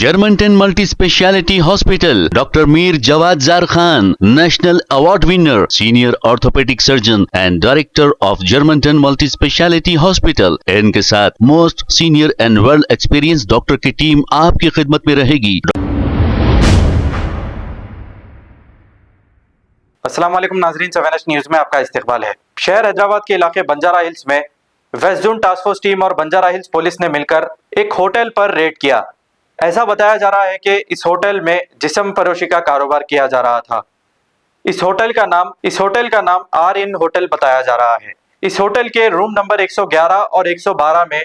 Germanton multi speciality hospital, doctor Mir Jawad Zar Khan, national award winner, senior orthopaedic surgeon and director of Germanton multi speciality hospital. इनके साथ most senior and world experience doctor की team आपकी खिदमत में रहेगी। अस्सलाम वालेकुम नाजरीन, 7H न्यूज़ में आपका इस्तकबाल है। शहर हैदराबाद के इलाके बंजारा हिल्स में west zone task force team और बंजारा हिल्स पुलिस ने मिलकर एक होटल पर रेड किया। ऐसा बताया जा रहा है कि इस होटल में जिस्म फरोशी का कारोबार किया जा रहा था। इस होटल का नाम आर इन होटल बताया जा रहा है। इस होटल के रूम नंबर 111 और 112 में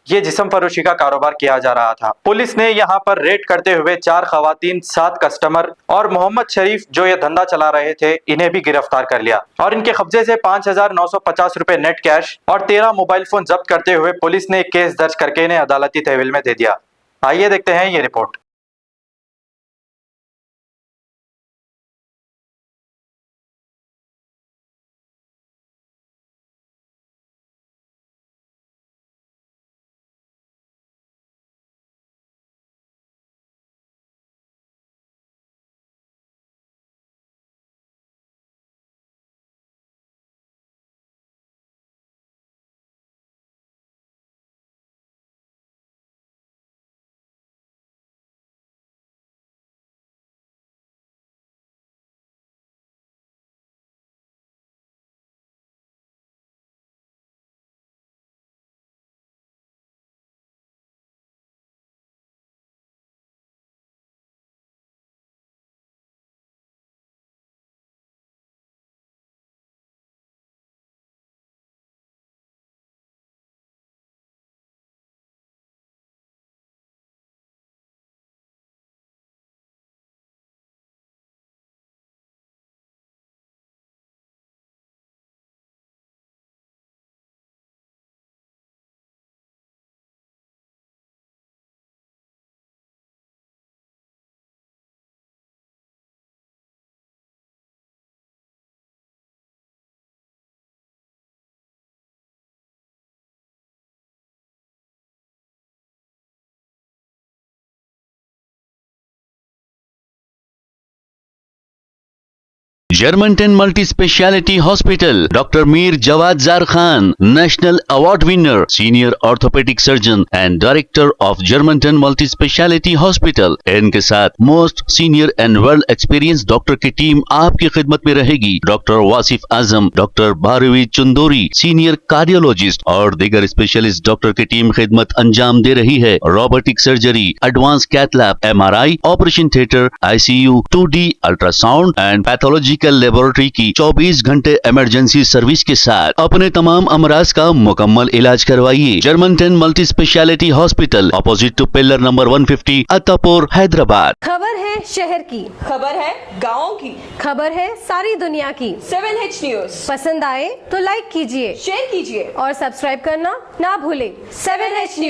ये जिस्म फरोशी का कारोबार किया जा रहा था। पुलिस ने यहाँ पर रेड करते हुए 4 खवातीन, 7 कस्टमर और मोहम्मद शरीफ जो ये धंधा चला रहे थे, इन्हें भी गिरफ्तार कर लिया और इनके कब्जे से 5,950 रुपए नेट कैश और 13 मोबाइल फोन जब्त करते हुए पुलिस ने एक केस दर्ज करके इन्हें अदालती तहवील में दे दिया। आइए देखते हैं ये report. Germanton multi speciality hospital, doctor Mir Jawad Zar Khan, national award winner, senior orthopaedic surgeon and director of Germanton multi speciality hospital. इनके साथ most senior and world experience doctor की टीम आपकी खिदमत में रहेगी। Doctor Wasif Azam, doctor Bharvi Chandori, senior cardiologist और दीगर स्पेशलिस्ट डॉक्टर की टीम खिदमत अंजाम दे रही है। Robotic surgery, advance cath lab, MRI, operation theatre, ICU, 2D ultrasound and pathological laboratory की 24 घंटे इमरजेंसी सर्विस के साथ अपने तमाम अमराज का मुकम्मल इलाज करवाइए। Germanton multi speciality hospital, opposite to pillar number 150, Attapur, Hyderabad. खबर है शहर की, खबर है गाँव की, खबर है सारी दुनिया की। 7H न्यूज़ पसंद आए तो लाइक कीजिए, शेयर कीजिए और सब्सक्राइब करना ना भूलें। 7H news.